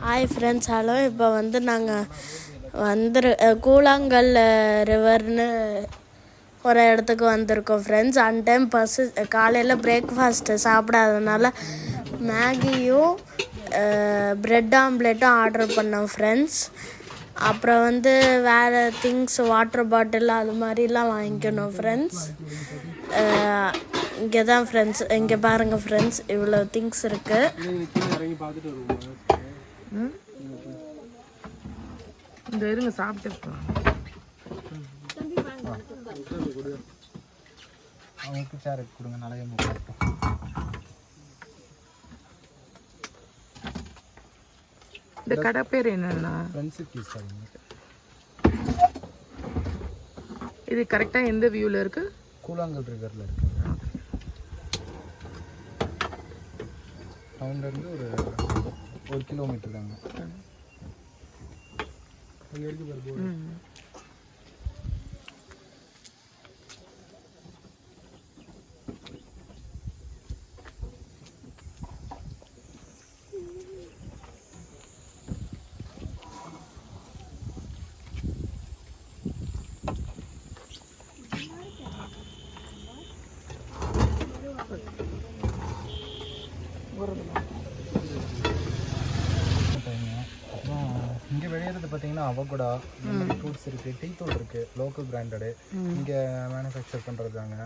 Hi friends, hello. இப்போ வந்து நாங்கள் கூழாங்கல் ரிவர்னு ஒரு இடத்துக்கு வந்திருக்கோம் ஃப்ரெண்ட்ஸ். டைம் காலையில் பிரேக்ஃபாஸ்ட்டு சாப்பிடாதனால மேகியும் ப்ரெட் ஆம்லேட்டும் ஆர்டர் பண்ணோம் ஃப்ரெண்ட்ஸ். அப்புறம் வந்து வேறு திங்ஸ், வாட்டர் பாட்டில் அது மாதிரிலாம் வாங்கிக்கணும் ஃப்ரெண்ட்ஸ். இங்கே தான் ஃப்ரெண்ட்ஸ், இங்கே பாருங்கள் ஃப்ரெண்ட்ஸ், இவ்வளோ திங்ஸ் இருக்குது. இந்த இருங்க சாப்பிட்டு அவங்களுக்கு சேர் கொடுங்க. நிறைய இந்த கடை பேர் என்னன்னா இது கரெக்டாக எந்த வியூவில் இருக்கு? கூழாங்கல் ரிவரில் இருக்கு. டவுன்லேருந்து ஒரு கிலோமீட்டர் தாங்க. இங்கே விளையிறது பார்த்தீங்கன்னா அவகோடா, இந்த மாதிரி ஃப்ரூட்ஸ் இருக்குது. டீ தூள் இருக்குது, லோக்கல் பிராண்டடு, இங்கே மேனுஃபேக்சர் பண்ணுறது தாங்க.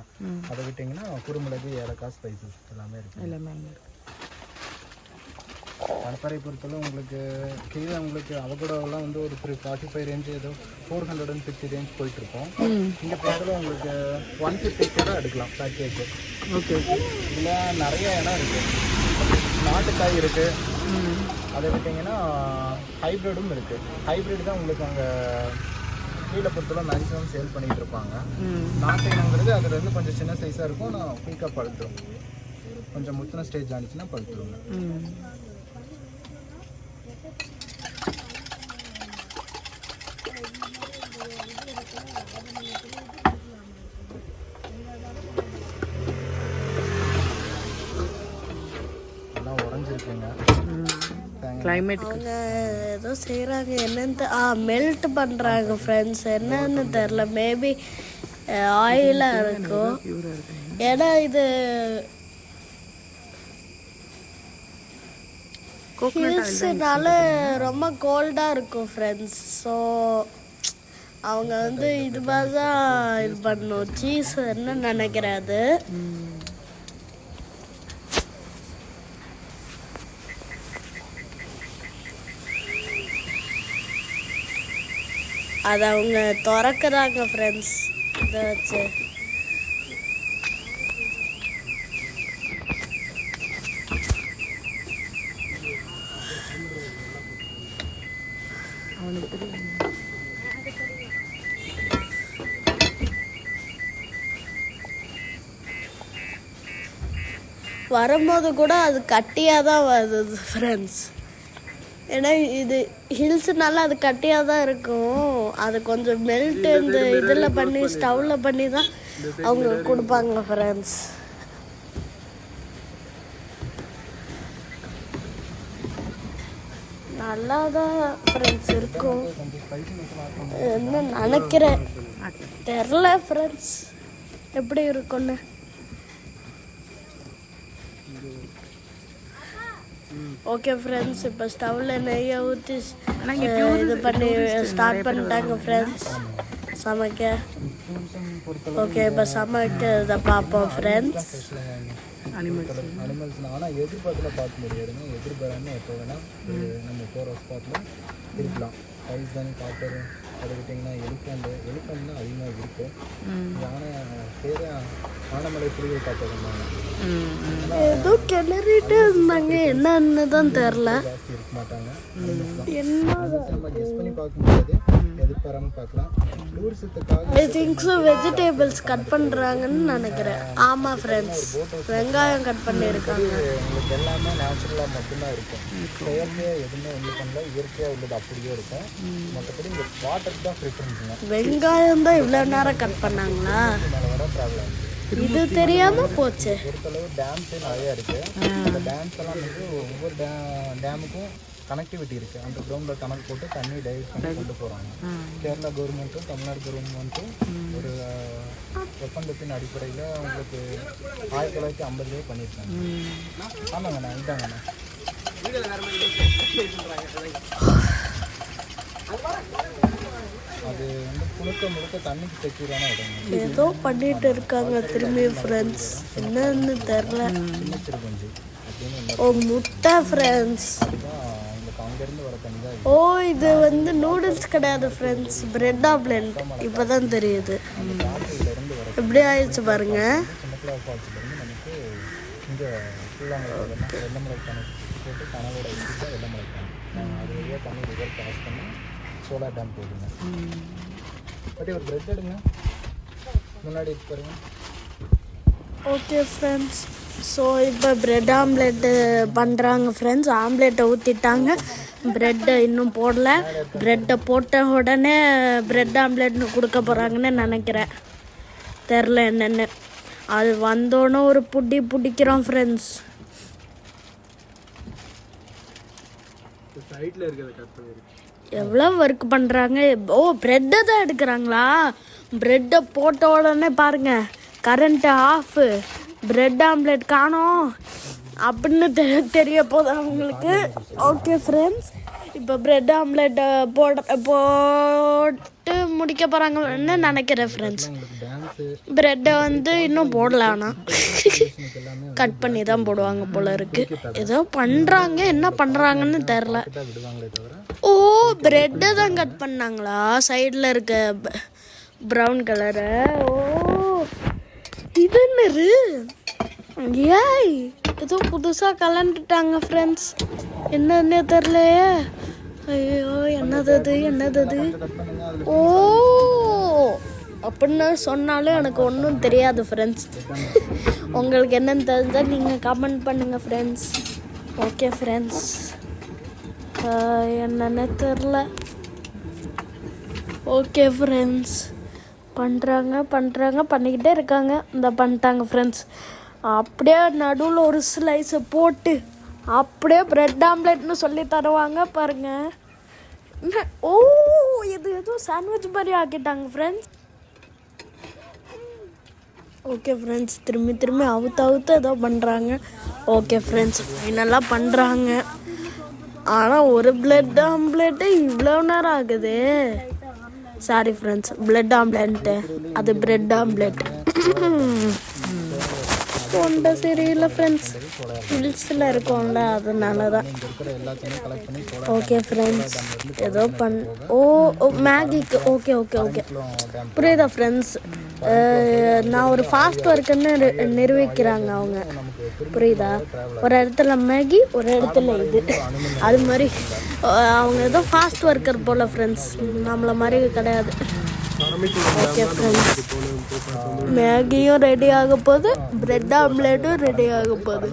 அதை விட்டிங்கன்னா குறுமிளகு, ஏலக்காய், ஸ்பைசஸ் எல்லாமே இருக்குது. கடற்கரை பொறுத்தளவு உங்களுக்கு கீழே உங்களுக்கு அவகோடாவெல்லாம் வந்து ஒரு 45 ரேஞ்சு, ஏதோ 450 ரேஞ்ச் போயிட்டுருக்கோம். இங்கே பொறுத்தளவு உங்களுக்கு 150 கூட எடுக்கலாம் பேக்கேஜ். ஓகே. இதில் நிறைய இடம் இருக்குது. நாட்டுக்காய் இருக்குது. அதை விட்டிங்கன்னா ஹைப்ரிடும் இருக்குது. ஹைப்ரிட் தான் உங்களுக்கு அங்கே கீழே பொறுத்தளவு மேக்ஸிமம் சேல் பண்ணிகிட்டு இருப்பாங்க. நாட்டு இனங்கிறது அதில் வந்து கொஞ்சம் சின்ன சைஸாக இருக்கும். நான் குயிக்காக பழுத்துரும். கொஞ்சம் முத்தின ஸ்டேஜ் ஆனிச்சுன்னா பழுத்துருங்க. எல்லாம் உடஞ்சிருக்குங்க. அவங்க ஏதோ செய்கிறாங்க, என்னன்னு மெல்ட் பண்ணுறாங்க ஃப்ரெண்ட்ஸ். என்னன்னு தெரில, மேபி ஆயிலாக இருக்கும். ஏன்னா இது ஹில்ஸ்னால ரொம்ப கோல்டாக இருக்கும் ஃப்ரெண்ட்ஸ். ஸோ அவங்க வந்து இது மாதிரி தான் இது பண்ணணும். சீஸ் என்ன நினைக்கிறாது. அதை அவங்க திறக்கிறாங்க ஃப்ரெண்ட்ஸ். இதை வச்சு வரும்போது கூட அது கட்டியாக தான் வருது ஃப்ரெண்ட்ஸ். ஏன்னா இது ஹில்ஸ்னால அது கட்டியாக தான் இருக்கும். அது கொஞ்சம் மெல்ட் இந்த இதில் பண்ணி ஸ்டவ்வில் பண்ணி தான் அவங்க கொடுப்பாங்க ஃப்ரெண்ட்ஸ். நல்லா தான் ஃப்ரெண்ட்ஸ் இருக்கும். என்ன நினைக்கிறேன் தெரில ஃப்ரெண்ட்ஸ் எப்படி இருக்குன்னு. ஓகே ஃப்ரெண்ட்ஸ், இப்போ ஸ்டவ்வில் நெய்யை ஊற்றி இது பண்ணி ஸ்டார்ட் பண்ணிட்டாங்க ஃப்ரெண்ட்ஸ் சமைக்க. ஓகே, இப்போ சமைக்க இதை பார்ப்போம் ஃப்ரெண்ட்ஸ். அனிமல்ஸ் ஆனால் எதிர்பார்த்துல பார்க்க முடியாதுங்க. எதிர்பாராமல் எப்போ வேணால் நம்ம போகிற ஸ்பாட்டில் இருக்கலாம். பைசன், காப்பர், அதை விட்டிங்கன்னா எலிஃபண்ட்னா அதிகமாக இருக்கும். யானை பேர் ஆனமலை புலிகள் காப்பகம் ஏதோ கிளறிட்டு இருந்தாங்க, என்னன்னு தான் தெரில. ஜாஸ்தி இருக்க மாட்டாங்க. என்ன நம்ம கெஸ் பண்ணி பார்க்க முடியாது, எதிர்பாராமல் பார்க்கலாம். டூரிசத்துக்காக I think so vegetables cut பண்ணுறாங்கன்னு நினைக்கிறேன். ஆமாம் ஃப்ரெண்ட்ஸ், வெங்காயம் கட் பண்ணியிருக்காங்க. உங்களுக்கு எல்லாமே நேச்சுரலாக மட்டும்தான் இருக்கும். செயற்கையாக எதுவுமே ஒன்றும் பண்ணல, இயற்கையாக உள்ளது அப்படியே இருக்கும். மற்றபடி இந்த வாட்டருக்கு தான் ப்ரிஃபரன்ஸுங்க. வெங்காயம் தான் இவ்வளோ நேரம் கட் பண்ணாங்களா? மேலே வர ப்ராப்ளம். இது தெரியாமல் போச்சு. பொறுத்தளவு டேம்ஸே நிறையா இருக்குது. அந்த டேம்ஸ் எல்லாம் வந்து ஒவ்வொரு டேமுக்கும் கனெக்டிவிட்டி இருக்குது. அந்த கிரவுண்டில் டனல் போட்டு தண்ணி டைவர்ட் பண்ணி கொண்டு போகிறாங்க. கேரளா கவர்மெண்ட்டும் தமிழ்நாடு கவர்மெண்ட்டும் ஒரு ஒப்பந்தத்தின் அடிப்படையில் உங்களுக்கு 1950 பண்ணியிருக்காங்க. ஆமாங்கண்ணா, இதாங்கண்ணா. அது வந்து முழுக்க தண்ணிக்கு செக்யூரான இடம். ஏதோ பண்ணிட்டு இருக்காங்க திரும்பி ஃப்ரெண்ட்ஸ், என்னன்னு தெரில. சின்ன சிறுகுஞ்சி அப்படின்னு ஓ முட்டை ஃப்ரெண்ட்ஸ். உங்களுக்கு அங்கேருந்து வர தண்ணி தான். ஓ இது வந்து நூடுல்ஸ் கிடையாது ஃப்ரெண்ட்ஸ், பிரெட் ஆம்லெட். இப்போ தான் தெரியுது. இருந்து வர எப்படி ஆயிடுச்சு பாருங்க. சின்னக்குளா ஃபால்ஸ்லேருந்து நமக்கு இங்கே ஃபுல்லாக வெள்ளமலை கணக்கு போட்டு கனவோட வச்சுட்டு வெள்ளமலை கணக்கு அது வழியாக தண்ணி ரிவர் கிராஸ் பண்ணி சோலார் டேம் போயிடுங்க. பட் ஒரு பிரெட் எடுங்க, முன்னாடி பாருங்க. ஓகே ஃப்ரெண்ட்ஸ், ஸோ இப்போ பிரெட் ஆம்லெட்டு பண்ணுறாங்க ஃப்ரெண்ட்ஸ். ஆம்லெட்டை ஊற்றிட்டாங்க, ப்ரெட்டை இன்னும் போடல. ப்ரெட்டை போட்ட உடனே பிரெட் ஆம்லெட்னு கொடுக்க போகிறாங்கன்னு நினைக்கிறேன். தெரில என்னென்னு. அது வந்தோன்னே ஒரு பிடிக்கிறோம் ஃப்ரெண்ட்ஸ். சைடில் இருக்கிறத கட் பண்ணிருக்கு. எவ்வளோ ஒர்க் பண்ணுறாங்க. ஓ ப்ரெட்டை தான் எடுக்கிறாங்களா? ப்ரெட்டை போட்ட உடனே பாருங்க கரண்ட்டு ஆஃபு, பிரெட் ஆம்லெட் காணோம் அப்படின்னு தெரிய போகுது அவங்களுக்கு. ஓகே ஃப்ரெண்ட்ஸ், இப்போ பிரெட் ஆம்லெட்டை போட்டு முடிக்க போகிறாங்கன்னு நினைக்கிறேன் ஃப்ரெண்ட்ஸ். பிரெட்டை வந்து இன்னும் போடல, ஆனால் கட் பண்ணி தான் போடுவாங்க போல இருக்கு. ஏதோ பண்ணுறாங்க, என்ன பண்ணுறாங்கன்னு தெரில. ஓ பிரெட்டை தான் கட் பண்ணாங்களா சைடில் இருக்க ப்ரௌன் கலரை? ஓ இது என்னது? ஏய் ஏதோ புதுசாக கலந்துட்டாங்க ஃப்ரெண்ட்ஸ், என்னன்னே தெரிலையே. ஐயோ என்னது அது? ஓ அப்படின்னு சொன்னாலும் எனக்கு ஒன்றும் தெரியாது ஃப்ரெண்ட்ஸ். உங்களுக்கு என்னன்னு தெரிஞ்சால் நீங்கள் கமெண்ட் பண்ணுங்கள் ஃப்ரெண்ட்ஸ். ஓகே ஃப்ரெண்ட்ஸ், என்னன்னு தெரில. ஓகே ஃப்ரெண்ட்ஸ், பண்ணிக்கிட்டே இருக்காங்க. இந்த பண்ணிட்டாங்க ஃப்ரெண்ட்ஸ். அப்படியே நடுவில் ஒரு ஸ்லைஸை போட்டு அப்படியே பிரெட் ஆம்லெட்னு சொல்லி தருவாங்க பாருங்க. ஓ இது ஏதோ சாண்ட்விச் மாதிரி ஆக்கிட்டாங்க ஃப்ரெண்ட்ஸ். ஓகே ஃப்ரெண்ட்ஸ், திரும்பி அவுத்து ஏதோ பண்ணுறாங்க. ஓகே ஃப்ரெண்ட்ஸ், ஃபைனலாக பண்ணுறாங்க. ஆனால் ஒரு பிரெட் ஆம்லெட்டு இவ்வளோ நேரம் ஆகுது. சாரி ஃப்ரெண்ட்ஸ், பிரெட் ஆம்லெட்டு அது பிரெட் ஆம்லெட். தொண்டை சரியில்லை ஃப்ரெண்ட்ஸ், ஹில்ஸில் இருக்கோம்ல அதனால தான். ஓகே ஃப்ரெண்ட்ஸ், ஏதோ மேகிக்கு ஓகே புரியுதா ஃப்ரெண்ட்ஸ்? நான் ஒரு ஃபாஸ்ட் ஒர்க்குன்னு நிரூபிக்கிறாங்க அவங்க, புரியுதா? ஒரு இடத்துல மேகி, ஒரு இடத்துல இது, அது மாதிரி அவங்க ஏதோ ஃபாஸ்ட் ஒர்க்கர் போல் ஃப்ரெண்ட்ஸ், நம்மளை மாதிரி கிடையாது. ஓகே ஃப்ரெண்ட்ஸ், மேகியும் ரெடி ஆக போகுது, பிரெட் ஆம்லேட்டும் ரெடி ஆக போகுது.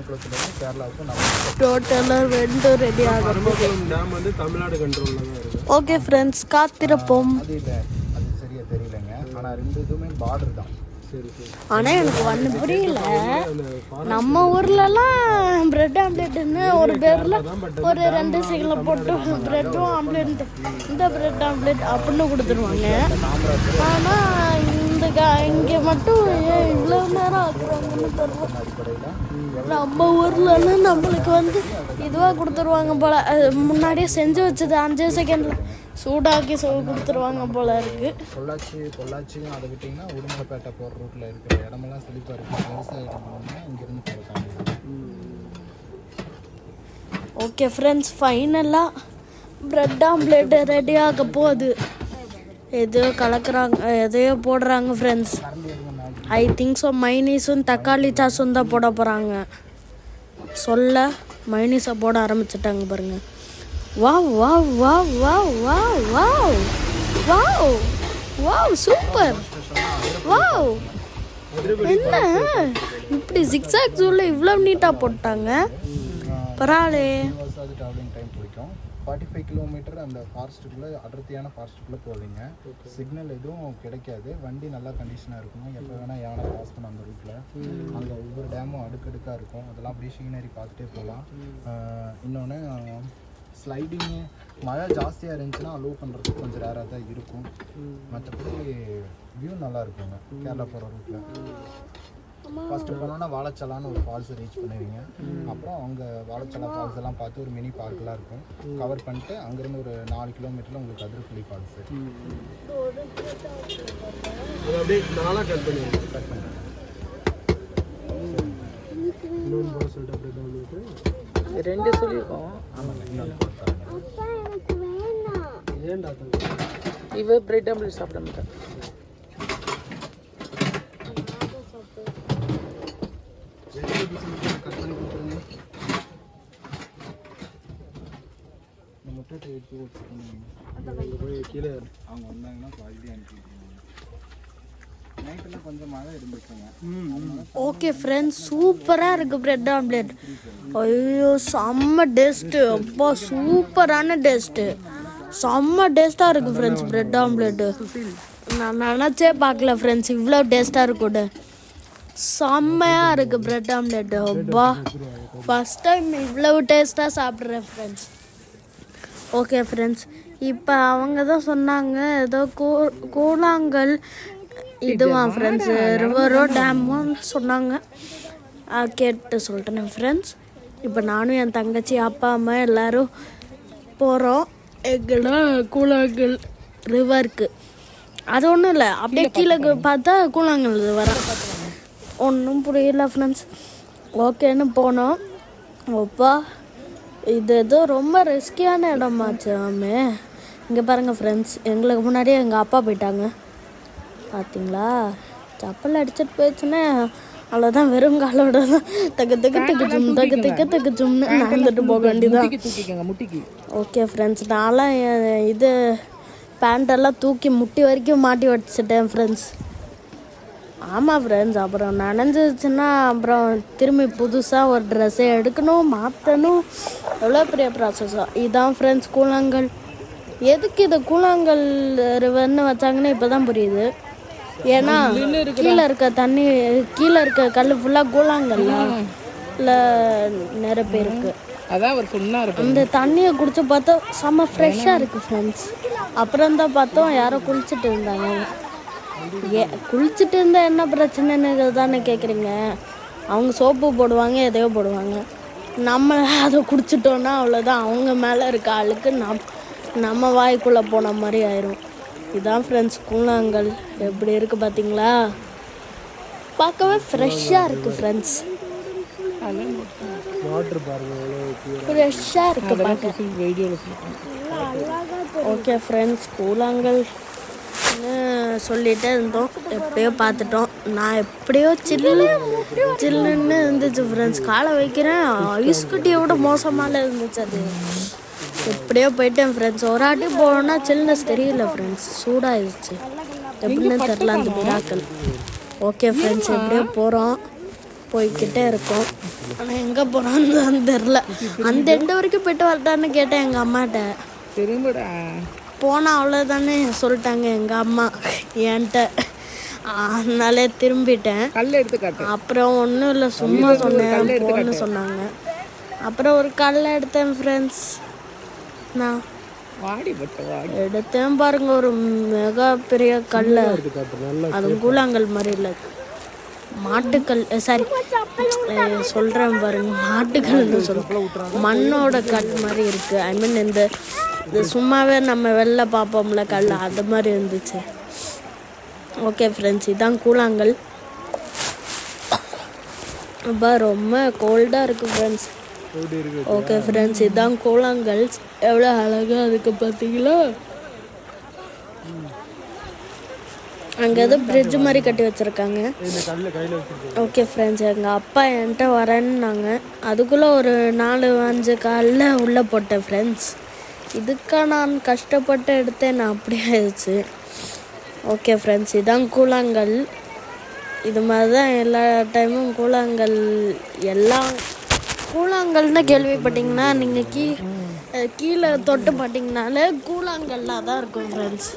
டோட்டலாக ரெண்டும் ரெடி ஆக போகுது. ஓகே ஃப்ரெண்ட்ஸ், காத்திருப்போம். ஆனால் எனக்கு ஒன்று புரியல, நம்ம ஊர்லலாம் பிரெட் ஆம்லேட்டுன்னு ஒரு பேரில் ஒரு 2 செகண்டில் போட்டு பிரெட்டும் ஆம்லேட், இந்த பிரெட் ஆம்லேட் அப்படின்னு கொடுத்துருவாங்க. ஆனால் இங்கே மட்டும் ஏன் இவ்வளோ நேரம் ஆக்குறாங்கன்னு தெரியல. நம்ம ஊர்லலாம் நம்மளுக்கு வந்து இதுவாக கொடுத்துருவாங்க போல், முன்னாடியே செஞ்சு வச்சது 5 செகண்டில் சூடாக்கி கொடுத்துருவாங்க போல இருக்கு. பொள்ளாச்சியும் அதை விட்டிங்கன்னா உடுமலைப்பேட்டை போகிற ரூட்டில் இருக்கிற இடமெல்லாம் செழிப்பாக இருக்குது. விவசாய இடம் இங்கேருந்து போகிறாங்க. ஓகே ஃப்ரெண்ட்ஸ், ஃபைனலாக பிரெட் ஆம்லேட் ரெடி ஆக போகுது. எதையோ கலக்குறாங்க, எதையோ போடுறாங்க ஃப்ரெண்ட்ஸ். ஐ திங்க் ஸோ மைனீஸும் தக்காளி சாஸும் தான் போட போகிறாங்க. மைனீஸை போட ஆரம்பிச்சிட்டாங்க பாருங்க. Wow wow wow wow wow wow wow wow super. Wow, என்ன இப்படி ஜிக்ஸாக் ஜூலில் இவ்வளோ நீட்டாக போட்டாங்க, பரவாயில்லே. 45 கிலோமீட்டர் அந்த ஃபாரஸ்ட்டுக்குள்ளே, அடர்த்தியான ஃபாரஸ்ட்டுக்குள்ளே போவீங்க. சிக்னல் எதுவும் கிடைக்காது. வண்டி நல்லா கண்டிஷனாக இருக்கணும். எப்போ வேணால் யானை பாஸ் பண்ண அந்த ரூட்டில். அங்கே ஒவ்வொரு டேமும் அடுக்கடுக்காக இருக்கும். அதெல்லாம் அப்படியே சீனரி பார்த்துட்டே போகலாம். இன்னொன்று ஸ்லைடிங்கு மழை ஜாஸ்தியாக இருந்துச்சுன்னா அலோவ் பண்ணுறதுக்கு கொஞ்சம் ரேராக தான் இருக்கும். மற்றபடி வியூ நல்லா இருக்குங்க கேரளா போகிற ரூட்டில். ஃபஸ்ட்டு போனோன்னா வாழைச்சலான்னு ஒரு ஃபால்ஸ் ரீச் பண்ணுவீங்க. அப்புறம் அங்கே வாழைச்சலா ஃபால்ஸ் எல்லாம் பார்த்து ஒரு மினி பார்க்கெலாம் இருக்கும். கவர் பண்ணிட்டு அங்கேருந்து ஒரு 4 கிலோமீட்டரில் உங்களுக்கு அதிரப்பள்ளி ஃபால்ஸு. அது அப்படியே நாளாக கட் பண்ணுங்க. கட் பண்ணுறேன். இன்னொன்று போட சொல்லிட்டு அப்படியே டவுன்லோடு. 2 சொல்லியிருக்கோம். ஆமாங்க இன்னொன்று ஏன்டா தம்பி இவ பிரெட் ஆம்லெட் சாப்பிட மாட்டேன். கட் பண்ணி கொடுத்துருங்க. இந்த முட்டை எடுத்து கொடுத்துருங்க. போய் கீழே அவங்க வந்தாங்கன்னா குவாலிட்டி அனுப்பிடுவாங்க. நைட்டில் கொஞ்சம் மழை இருந்துச்சுங்க. ஓகே ஃப்ரெண்ட்ஸ், சூப்பராக இருக்குது பிரெட் ஆம்லெட். ஐயோ செம்ம டேஸ்ட்டு, அப்பா சூப்பரான டேஸ்ட்டு, செம்ம டேஸ்ட்டாக இருக்குது ஃப்ரெண்ட்ஸ் பிரெட் ஆம்லெட்டு. நான் நினச்சே பார்க்கல ஃப்ரெண்ட்ஸ் இவ்வளோ டேஸ்ட்டாக இருக்கும்னு. செம்மையாக இருக்குது பிரெட் ஆம்லெட்டு. அப்பா ஃபஸ்ட் டைம் இவ்வளவு டேஸ்ட்டாக சாப்பிட்றேன் ஃப்ரெண்ட்ஸ். ஓகே ஃப்ரெண்ட்ஸ், இப்போ அவங்க தான் சொன்னாங்க ஏதோ கூழாங்கல் இதுவான் ஃப்ரெண்ட்ஸ், ரிவரோ டேமோ சொன்னாங்க. கேட்டு சொல்லிட்டேன் ஃப்ரெண்ட்ஸ். இப்போ நானும் என் தங்கச்சி அப்பா அம்மா எல்லோரும் போகிறோம். எங்கன்னா கூழாங்கல் ரிவருக்கு. அது ஒன்றும் இல்லை, அப்படியே கீழே பார்த்தா கூழாங்கல் ரிவரா, ஒன்றும் புரியல ஃப்ரெண்ட்ஸ். ஓகேன்னு போனோம். அப்பா இது ஏதோ ரொம்ப ரிஸ்கியான இடமாச்சாமே. இங்கே பாருங்கள் ஃப்ரெண்ட்ஸ், எங்களுக்கு முன்னாடியே எங்கள் அப்பா போயிட்டாங்க பார்த்தீங்களா. சப்பல் அடிச்சுட்டு போயிடுச்சுன்னா அவ்வளோதான், வெறும் காலோட தான் தக்கு தக்கு தக்கு ஜும் தக்கு தக்கு தக்கு ஜும்னு நடந்துட்டு போக வேண்டியதான். முட்டிக்கு. ஓகே ஃப்ரெண்ட்ஸ், நான்லாம் இது பேண்டெல்லாம் தூக்கி முட்டி வரைக்கும் மாட்டி வச்சுட்டேன் ஃப்ரெண்ட்ஸ். ஆமாம் ஃப்ரெண்ட்ஸ், அப்புறம் நனைஞ்சிச்சுன்னா அப்புறம் திரும்பி புதுசாக ஒரு ட்ரெஸ்ஸை எடுக்கணும், மாற்றணும், எவ்வளோ பெரிய ப்ராசஸாக. இதுதான் ஃப்ரெண்ட்ஸ் கூழாங்கல். எதுக்கு இதை கூழாங்கல் ரிவர்னு வச்சாங்கன்னு இப்போ தான் புரியுது. ஏன்னா கீழே இருக்க தண்ணி, கீழே இருக்க கல் ஃபுல்லாக கூழாங்கல்ல இல்லை நிரப்பி இருக்கு. அதான் ஒரு சொன்னா இருக்கு. அந்த தண்ணியை குடிச்சு பார்த்தா செம்ம ஃப்ரெஷ்ஷாக இருக்குது ஃப்ரெண்ட்ஸ். அப்புறம் தான் பார்த்தோம் யாரோ குளிச்சுட்டு இருந்தாங்க. குளிச்சுட்டு இருந்தால் என்ன பிரச்சனைன்னு தானே கேட்குறீங்க. அவங்க சோப்பு போடுவாங்க, எதையோ போடுவாங்க. நம்ம அதை குடிச்சிட்டோன்னா அவ்வளோதான், அவங்க மேலே இருக்க ஆளுக்கு நம்ம வாய்க்குள்ளே போன மாதிரி ஆயிரும். இதான் ஃப்ரெண்ட்ஸ் கூழாங்கல். எப்படி இருக்குது பார்த்தீங்களா, பார்க்கவே ஃப்ரெஷ்ஷாக இருக்குது ஃப்ரெண்ட்ஸ். வாட்டர் பாருங்க ஃப்ரெஷ்ஷாக இருக்குது பார்க்க. ஓகே ஃப்ரெண்ட்ஸ், கூழாங்கல் சொல்லிகிட்டே இருந்தோம், எப்படியோ பார்த்துட்டோம். நான் எப்படியோ சில்லுன்னு இருந்துச்சு ஃப்ரெண்ட்ஸ். காலை வைக்கிறேன், ஐஸ் கட்டியை விட மோசமாக இருந்துச்சு. அது எப்படியோ போயிட்டேன் ஃப்ரெண்ட்ஸ். ஒரு ஆட்டி போனோன்னா சில்னஸ் தெரியல ஃப்ரெண்ட்ஸ், சூடாகிடுச்சு. எப்படின்னு தெரில அந்த மிராக்கள். ஓகே ஃப்ரெண்ட்ஸ், எப்படியோ போகிறோம், போய்கிட்டே இருக்கோம். ஆனால் எங்கே போகிறோன்னு தான் தெரில. அந்த எண்டு வரைக்கும் போய்ட்டு வரட்டான்னு கேட்டேன் எங்கள் அம்மாட்ட. திரும்படா போனால் அவ்வளோதானே சொல்லிட்டாங்க எங்கள் அம்மா என்கிட்ட. அதனாலே திரும்பிட்டேன். கல் எடுத்து காட்டு. அப்புறம் ஒன்றும் இல்லை, சும்மா சொன்னேன் போன்னு சொன்னாங்க. அப்புறம் ஒரு கல்லை எடுத்தேன் ஃப்ரெண்ட்ஸ். நான் எடுத்தேன் பாருங்க, ஒரு மெகா பெரிய கல். அது கூழாங்கல் மாதிரி இல்லை, மாட்டுக்கல். சாரி சொல்கிறேன் பாருங்க, மாட்டுக்கல்னு சொல்கிறேன். மண்ணோட கல் மாதிரி இருக்குது. ஐ மீன் இந்த சும்மாவே நம்ம வெளில பார்ப்போம்ல கல், அது மாதிரி இருந்துச்சு. ஓகே ஃப்ரெண்ட்ஸ், இதுதான் கூழாங்கல். அப்போ ரொம்ப கோல்டாக இருக்குது ஃப்ரெண்ட்ஸ். ஓகே ஃப்ரெண்ட்ஸ், இதுதான் கூழாங்கல். எவ்வளோ அழகாக இருக்குது பார்த்தீங்களா. அங்கே ஏதோ பிரிட்ஜ் மாதிரி கட்டி வச்சுருக்காங்க. ஓகே ஃப்ரெண்ட்ஸ், எங்கள் அப்பா என்கிட்ட வரேன்னாங்க. அதுக்குள்ளே ஒரு 4-5 காலில் உள்ளே போட்டேன் ஃப்ரெண்ட்ஸ். இதுக்கா நான் கஷ்டப்பட்டு எடுத்தேன், நான் அப்படி ஆயிடுச்சு. ஓகே ஃப்ரெண்ட்ஸ், இதுதான் கூழாங்கல். இது மாதிரி தான் எல்லா டைமும் கூழாங்கல். எல்லாம் கூழாங்கல்னு கேள்விப்பட்டிங்கன்னா நீங்கள் கீழே தொட்டு பார்த்தீங்கனாலே கூழாங்கல்லாக தான் இருக்கும் ஃப்ரெண்ட்ஸ்.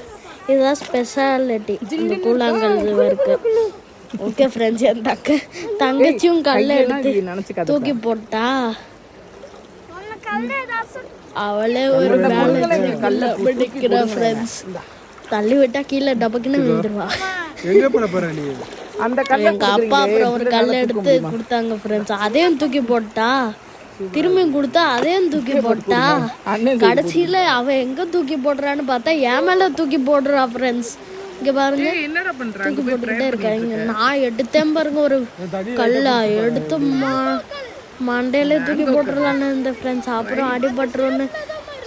இதுதான் ஸ்பெஷாலிட்டி இந்த கூழாங்கல் இருக்குது. ஓகே ஃப்ரெண்ட்ஸ், என் தங்கச்சியும் கல்லை எடுத்து தூக்கி போட்டா. அவளே ஒரு வேலை நிக்கிற ஃப்ரெண்ட்ஸ். தள்ளி விட்டா கீழே டபக்குன்னு விழுந்துருவா. எங்க பண்ண போற நீ? அந்த கல்லை எங்க அப்பா அப்புறம் ஒரு கல் எடுத்து கொடுத்தாங்க ஃப்ரெண்ட்ஸ். அதையும் தூக்கி போட்டா, திரும்பி கொடுத்தா அதையும் தூக்கி போட்டா, கடைசியில அவ எங்க தூக்கி போடுறான்னு பார்த்தா என் மேல தூக்கி போடுறா ஃப்ரெண்ட்ஸ். இங்க பாருங்க, என்னடா பண்ற? தூக்கி போட்டுக்கிட்டே இருக்காங்க. நான் எடுத்தேன் பாருங்க ஒரு கல்லா எடுத்து மண்டையில தூக்கி போட்டுடலான்னு இந்த ஃப்ரெண்ட்ஸ். அப்புறம் அடிபட்டுருன்னு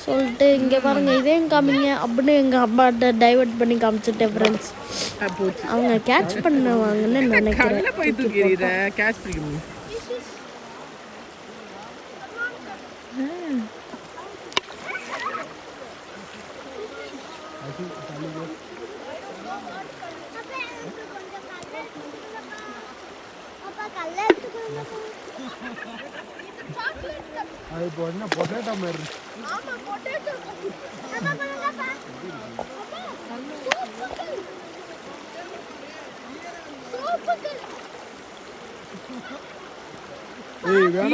சொல்லிட்டு இங்க பாருங்க இதையும் காமிங்க அப்படின்னு எங்க அம்மாட்ட டைவர்ட் பண்ணி காமிச்சிட்டேன் ஃப்ரெண்ட்ஸ். அவங்க கேட்ச் பண்ணுவாங்கன்னு நினைக்கிறேன். போய் தூக்கி எறியற கேட்ச் பிடிக்க முடியும். அது இப்போ என்ன பொட்டேட்டோ மாதிரி இருக்கு.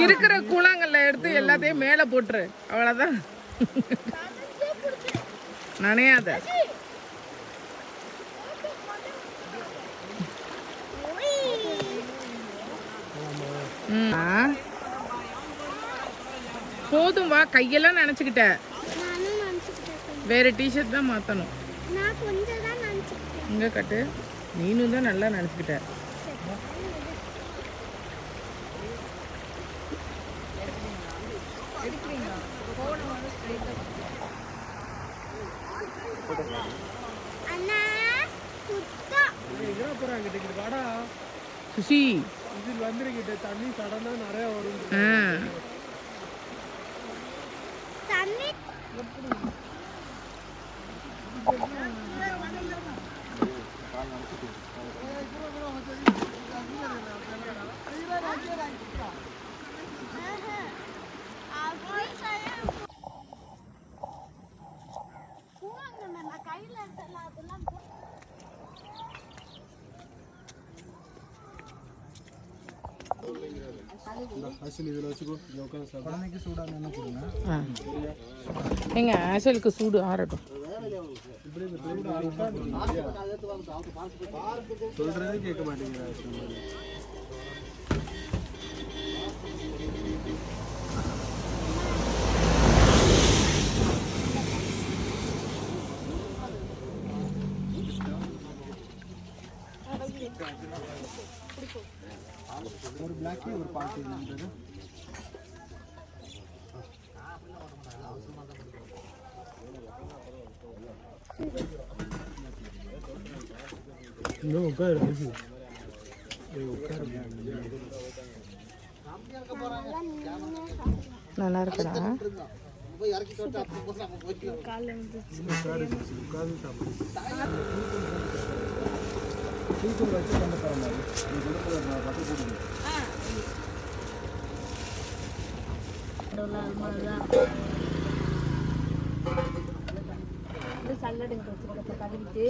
இருக்கிற கூழாங்கல்ல எடுத்து எல்லாத்தையும் மேல போட்டுரு, அவ்வளவுதான். நனையாத. போதும் வா, கையெல்லாம் நினைச்சுக்கிட்ட. வேற டிஷர்ட் தான் மாத்தணும். இங்க கட்டு. நீனும் தான் நல்லா நினைச்சுக்கிட்ட. சுஷி இதில் வந்துருக்கிட்ட தண்ணி சடனா நிறைய வரும். இதில் வச்சுக்கோ, உட்காந்து குழந்தைக்கு சூடாக என்ன கொடுங்க. எங்க ஆசலுக்கு சூடு ஆறட்டும். சொல்றதே கேட்க மாட்டேங்கிறா. ஒரு பிளாக் ஒரு பாட்டு இருந்தது. இன்னும் உட்காரு. நல்லா இருக்குடா. சல்லடுங்க கழுவிட்டு